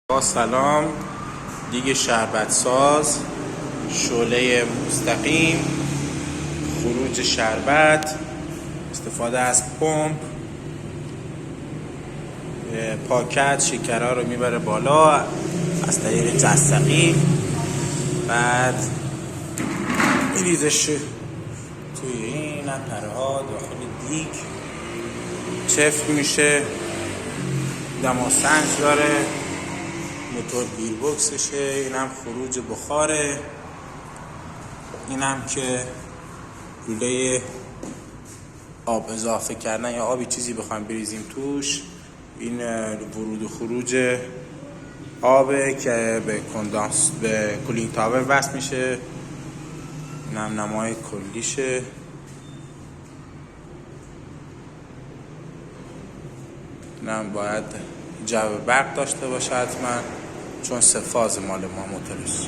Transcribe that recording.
با سلام. دیگ شربت ساز، شعله مستقیم، خروج شربت، استفاده از پمپ، پاکت شکرها رو میبره بالا از طریق جستقی، بعد میریزش توی این پره ها داخل دیگ، چفت میشه، دماسنج داره، موتور گیربکسشه، اینم خروج بخاره، اینم که لوله آب اضافه کردن یا آبی چیزی بخوایم بریزیم توش. این ورود و خروج آبه که به کندانس به کولینگ تاور وصل میشه. اینم نمای کلیشه. اینم باید جو برق داشته باشه حتما، چون 3 فاز مال ما موتورش.